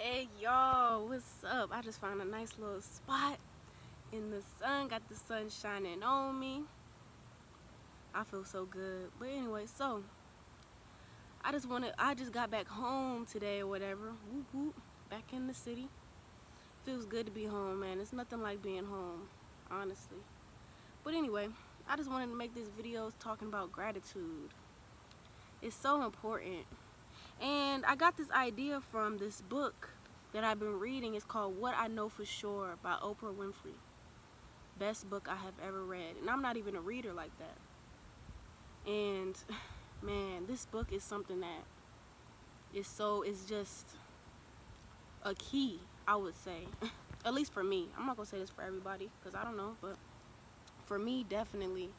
Hey y'all, what's up? I just found a nice little spot in the sun, got the sun shining on me. I feel so good. But anyway, so I just got back home today or whatever. Whoop whoop, back in the city. Feels good to be home, man. It's nothing like being home, honestly. But anyway, I just wanted to make this video talking about gratitude. It's so important. And I got this idea from this book that I've been reading. It's called What I Know For Sure by Oprah Winfrey. Best book I have ever read. And I'm not even a reader like that. And man, this book is something that it's just a key, I would say. At least for me. I'm not gonna say this for everybody because I don't know, but for me, definitely.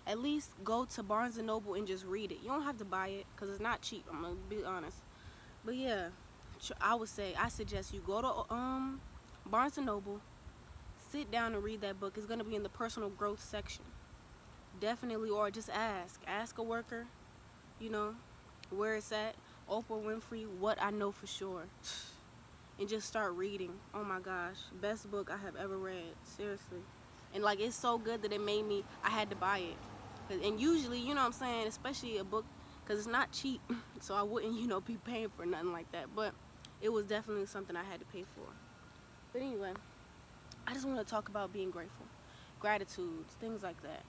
At least go to Barnes and Noble and just read it. You don't have to buy it because it's not cheap. I'm gonna be honest. But yeah, I suggest you go to Barnes and Noble, sit down and read that book. It's gonna be in the personal growth section. Definitely, or just ask a worker, you know, where it's at. Oprah Winfrey, What I Know For Sure, and just start reading. Oh my gosh, best book I have ever read. Seriously, and like it's so good that I had to buy it. And usually, you know what I'm saying, especially a book, because it's not cheap, so I wouldn't, be paying for nothing like that. But it was definitely something I had to pay for. But anyway, I just want to talk about being grateful, gratitudes, things like that.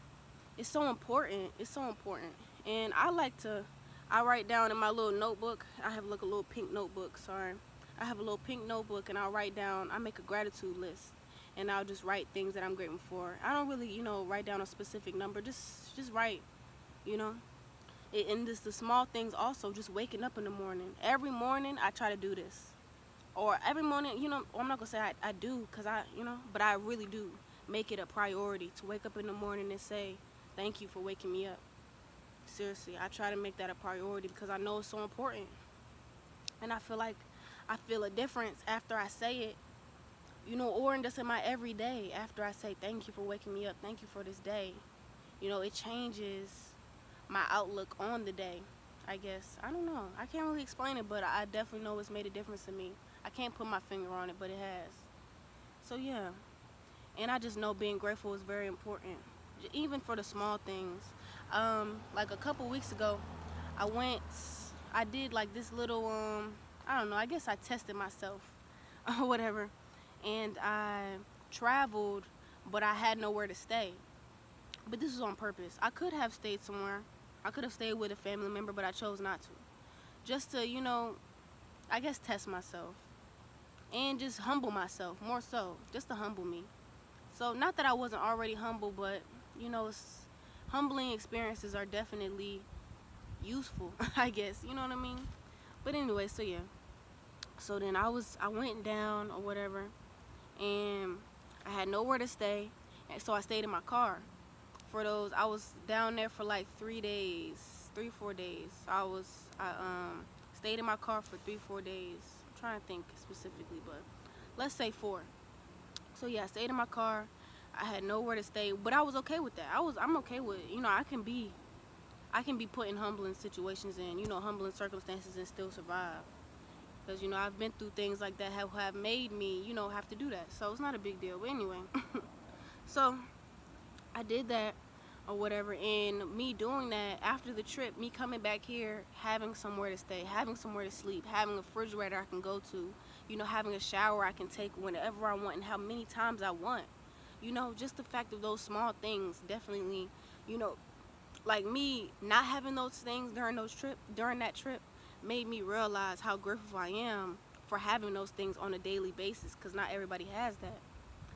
It's so important. It's so important. And I write down in my little notebook. I have like a little pink notebook. Sorry, I have a little pink notebook, and I make a gratitude list, and I'll just write things that I'm grateful for. I don't really, write down a specific number. Just write, you know. And this the small things also. Just waking up in the morning. Every morning I try to do this, or every morning, I'm not gonna say I do, cause but I really do make it a priority to wake up in the morning and say thank you for waking me up. Seriously, I try to make that a priority because I know it's so important, and I feel a difference after I say it. Or just in my everyday, after I say thank you for waking me up, thank you for this day, it changes my outlook on the day, I guess. I don't know. I can't really explain it, but I definitely know it's made a difference in me. I can't put my finger on it, but it has. So yeah, and I just know being grateful is very important, even for the small things. Like a couple weeks ago, I did like this little, I don't know, I guess I tested myself or whatever, and I traveled, but I had nowhere to stay. But this was on purpose. I could have stayed somewhere. I could have stayed with a family member, but I chose not to. Just to, I guess test myself and just humble myself more so, just to humble me. So not that I wasn't already humble, but humbling experiences are definitely useful, I guess. You know what I mean? But anyway, so yeah. So then I went down or whatever, and I had nowhere to stay, and so I stayed in my car. I was down there for like 3-4 days. I stayed in my car for 3-4 days. I'm trying to think specifically, but let's say 4. So yeah, I stayed in my car. I had nowhere to stay, but I was okay with that. I'm okay with it. I can be put in humbling situations and humbling circumstances and still survive. Because I've been through things like that have made me have to do that. So it's not a big deal. But anyway, so I did that or whatever, and me doing that after the trip, me coming back here, having somewhere to stay, having somewhere to sleep, having a refrigerator I can go to, having a shower I can take whenever I want and how many times I want. Just the fact of those small things definitely, like me not having those things during that trip made me realize how grateful I am for having those things on a daily basis, because not everybody has that.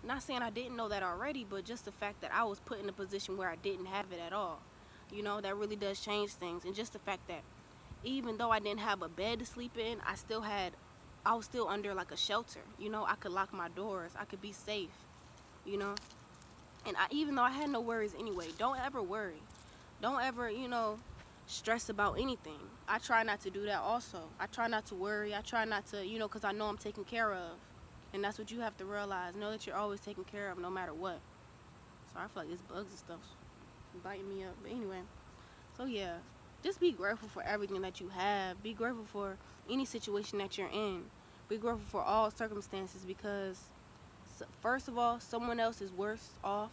Not saying I didn't know that already, but just the fact that I was put in a position where I didn't have it at all, that really does change things. And just the fact that even though I didn't have a bed to sleep in, I was still under like a shelter. I could lock my doors, I could be safe, and even though I had no worries anyway. Don't ever worry. Don't ever, stress about anything. I try not to do that also. I try not to worry. I try not to, because I know I'm taken care of. And that's what you have to realize. Know that you're always taken care of no matter what. So I feel like it's bugs and stuff biting me up. But anyway, so yeah, just be grateful for everything that you have. Be grateful for any situation that you're in. Be grateful for all circumstances, because first of all, someone else is worse off,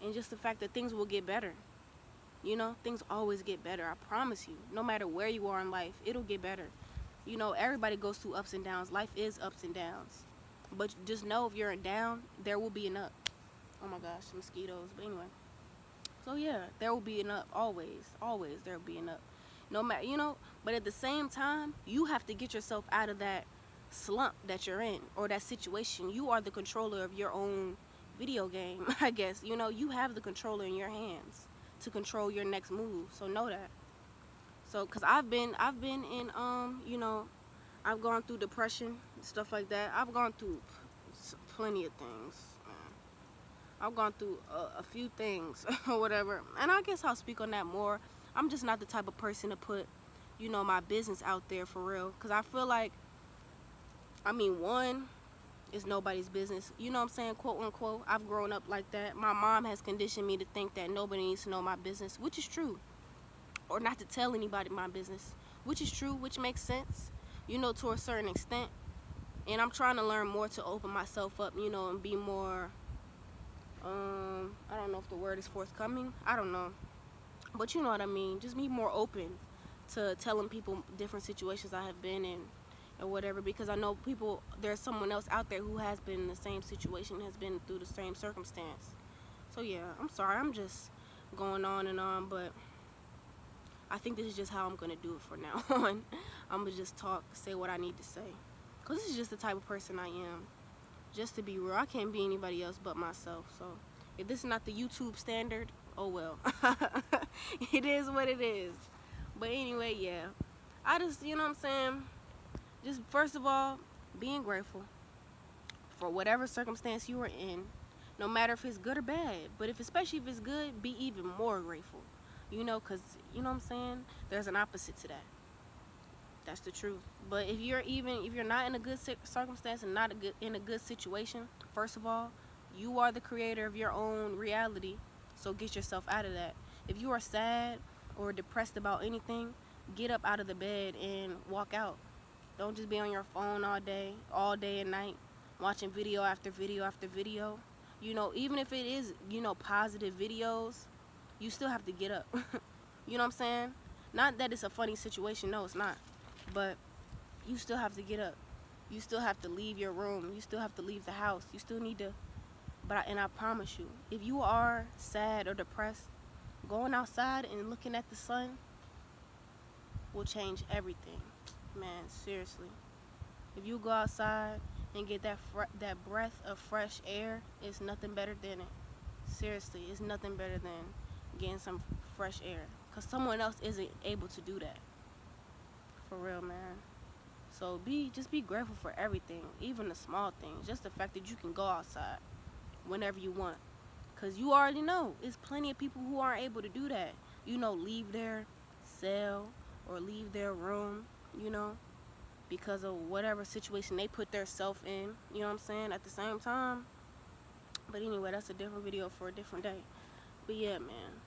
and just the fact that things will get better. You know, things always get better. I promise you. No matter where you are in life, it'll get better. You know, everybody goes through ups and downs. Life is ups and downs. But just know, if you're a down, there will be an up. Oh my gosh, mosquitoes. But anyway. So yeah, there will be an up. Always. Always there will be an up. No matter, you know, but at the same time, you have to get yourself out of that slump that you're in, or that situation. You are the controller of your own video game, I guess. You know, you have the controller in your hands to control your next move. So know that. So, cause I've been in you know, I've gone through depression, stuff like that. I've gone through plenty of things. I've gone through a few things or whatever, and I guess I'll speak on that more. I'm just not the type of person to put, you know, my business out there for real, cause I feel like, I mean, one, it's nobody's business. You know what I'm saying? Quote unquote. I've grown up like that. My mom has conditioned me to think that nobody needs to know my business, which is true. Or not to tell anybody my business, which is true, which makes sense, you know, to a certain extent. And I'm trying to learn more to open myself up, you know, and be more, I don't know if the word is forthcoming. I don't know. But you know what I mean. Just be more open to telling people different situations I have been in, or whatever, because I know there's someone else out there who has been in the same situation, has been through the same circumstance. So yeah, I'm sorry, I'm just going on and on, but I think this is just how I'm gonna do it for now on. I'm gonna just talk, say what I need to say, because this is just the type of person I am. Just to be real, I can't be anybody else but myself. So if this is not the YouTube standard, oh well. It is what it is. But anyway, yeah, I just, you know what I'm saying, just first of all, being grateful for whatever circumstance you are in, no matter if it's good or bad. But especially if it's good, be even more grateful. You know, because, you know what I'm saying, there's an opposite to that. That's the truth. But if you're not in a good circumstance and not in a good situation, first of all, you are the creator of your own reality. So get yourself out of that. If you are sad or depressed about anything, get up out of the bed and walk out. Don't just be on your phone all day and night, watching video after video after video. You know, even if it is, you know, positive videos, you still have to get up. You know what I'm saying? Not that it's a funny situation. No, it's not. But you still have to get up. You still have to leave your room. You still have to leave the house. You still need to. And I promise you, if you are sad or depressed, going outside and looking at the sun will change everything. Man, seriously. If you go outside and get that breath of fresh air, it's nothing better than it. Seriously, it's nothing better than getting some fresh air, because someone else isn't able to do that. For real, man. So just be grateful for everything, even the small things. Just the fact that you can go outside whenever you want, because you already know there's plenty of people who aren't able to do that. You know, leave their cell or leave their room, you know, because of whatever situation they put their self in, you know what I'm saying, at the same time. But anyway, that's a different video for a different day. But yeah, man,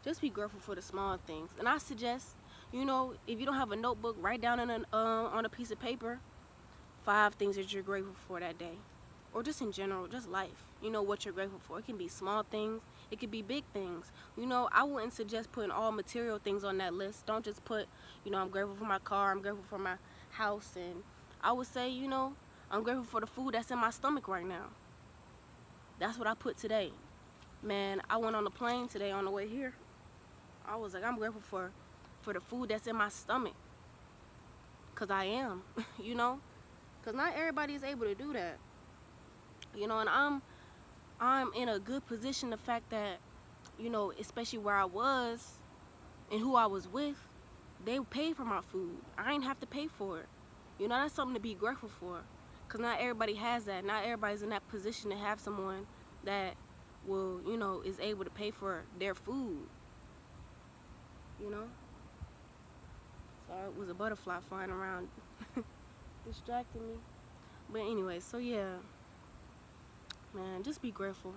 just be grateful for the small things. And I suggest, you know, if you don't have a notebook, write down on a piece of paper 5 things that you're grateful for that day, or just in general, just life. You know what you're grateful for. It can be small things, it could be big things. You know, I wouldn't suggest putting all material things on that list. Don't just put, you know, I'm grateful for my car, I'm grateful for my house. And I would say, you know, I'm grateful for the food that's in my stomach right now. That's what I put today. Man, I went on the plane today on the way here. I was like, I'm grateful for the food that's in my stomach, because I am. You know, because not everybody is able to do that. You know, and I'm in a good position. The fact that, you know, especially where I was and who I was with, they paid for my food. I didn't have to pay for it. You know, that's something to be grateful for, because not everybody has that. Not everybody's in that position to have someone that will, you know, is able to pay for their food. You know? Sorry, it was a butterfly flying around distracting me. But anyway, so yeah, man, just be grateful.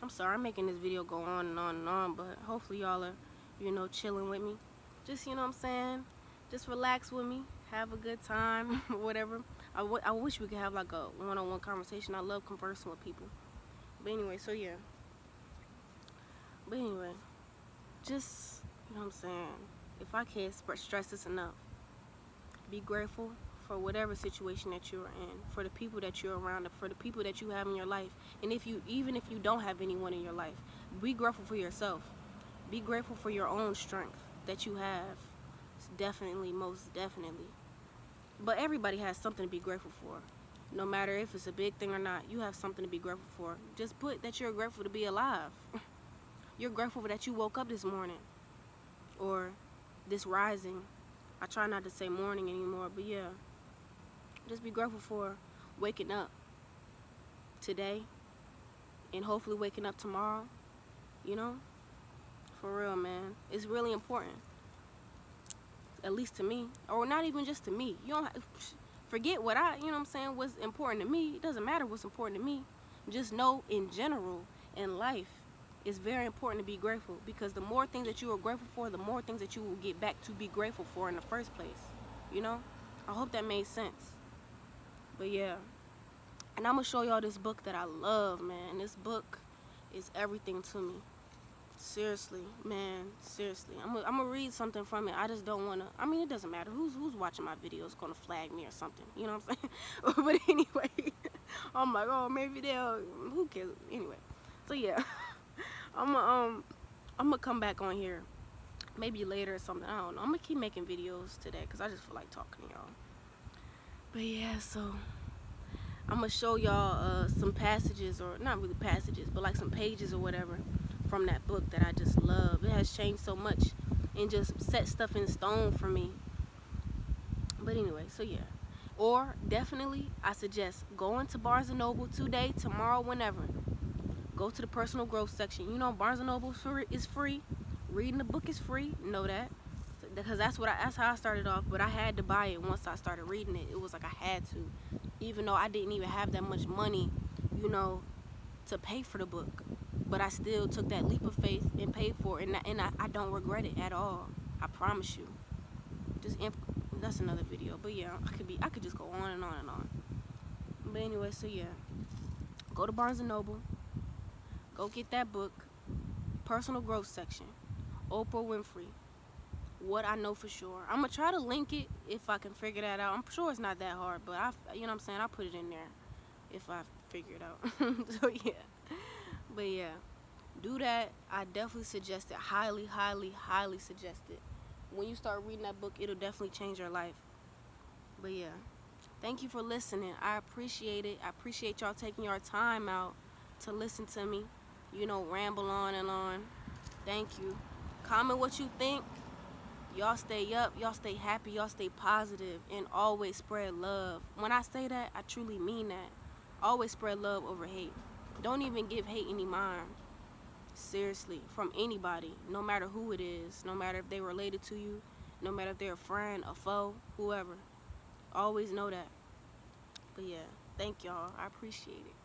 I'm sorry I'm making this video go on and on and on, but hopefully y'all are, you know, chilling with me. Just, you know what I'm saying, just relax with me, have a good time, whatever. I wish we could have like a one-on-one conversation. I love conversing with people. But anyway, so yeah. But anyway, just, you know what I'm saying? If I can't stress this enough, be grateful for whatever situation that you're in, for the people that you're around, for the people that you have in your life. And even if you don't have anyone in your life, be grateful for yourself. Be grateful for your own strength that you have. Definitely, most definitely. But everybody has something to be grateful for. No matter if it's a big thing or not, you have something to be grateful for. Just put that you're grateful to be alive. You're grateful that you woke up this morning or this rising. I try not to say morning anymore, but yeah. Just be grateful for waking up today and hopefully waking up tomorrow, you know? For real, man. It's really important. At least to me. Or not even just to me. You don't have, forget what you know what I'm saying, what's important to me. It doesn't matter what's important to me. Just know in general, in life, it's very important to be grateful, because the more things that you are grateful for, the more things that you will get back to be grateful for in the first place. You know? I hope that made sense. But yeah. And I'm going to show y'all this book that I love, man. This book is everything to me. Seriously, man. Seriously. I'm going to read something from it. I just don't want to. I mean, it doesn't matter. Who's watching my videos going to flag me or something. You know what I'm saying? But anyway. I'm like, oh, maybe they'll. Who cares? Anyway. So yeah. I'm gonna come back on here maybe later or something. I don't know. I'm gonna keep making videos today because I just feel like talking to y'all. But yeah, so I'm gonna show y'all some passages, or not really passages, but like some pages or whatever from that book that I just love. It has changed so much and just set stuff in stone for me. But anyway, so yeah. Or definitely I suggest going to Barnes & Noble today, tomorrow, whenever. Go to the personal growth section. You know, Barnes & Noble is free. Reading the book is free. Know that, because that's how I started off. But I had to buy it once I started reading it. It was like I had to, even though I didn't even have that much money, you know, to pay for the book. But I still took that leap of faith and paid for it, and I don't regret it at all. I promise you. That's another video. But yeah, I could just go on and on and on. But anyway, so yeah, go to Barnes & Noble. Go get that book, personal growth section, Oprah Winfrey, What I Know for Sure. I'm going to try to link it if I can figure that out. I'm sure it's not that hard, but you know what I'm saying, I'll put it in there if I figure it out. So yeah, but yeah, do that. I definitely suggest it, highly, highly, highly suggest it. When you start reading that book, it'll definitely change your life. But yeah, thank you for listening. I appreciate it. I appreciate y'all taking your time out to listen to me. You know, ramble on and on. Thank you. Comment what you think. Y'all stay up. Y'all stay happy. Y'all stay positive. And always spread love. When I say that, I truly mean that. Always spread love over hate. Don't even give hate any mind. Seriously. From anybody. No matter who it is. No matter if they're related to you. No matter if they're a friend, a foe, whoever. Always know that. But yeah. Thank y'all. I appreciate it.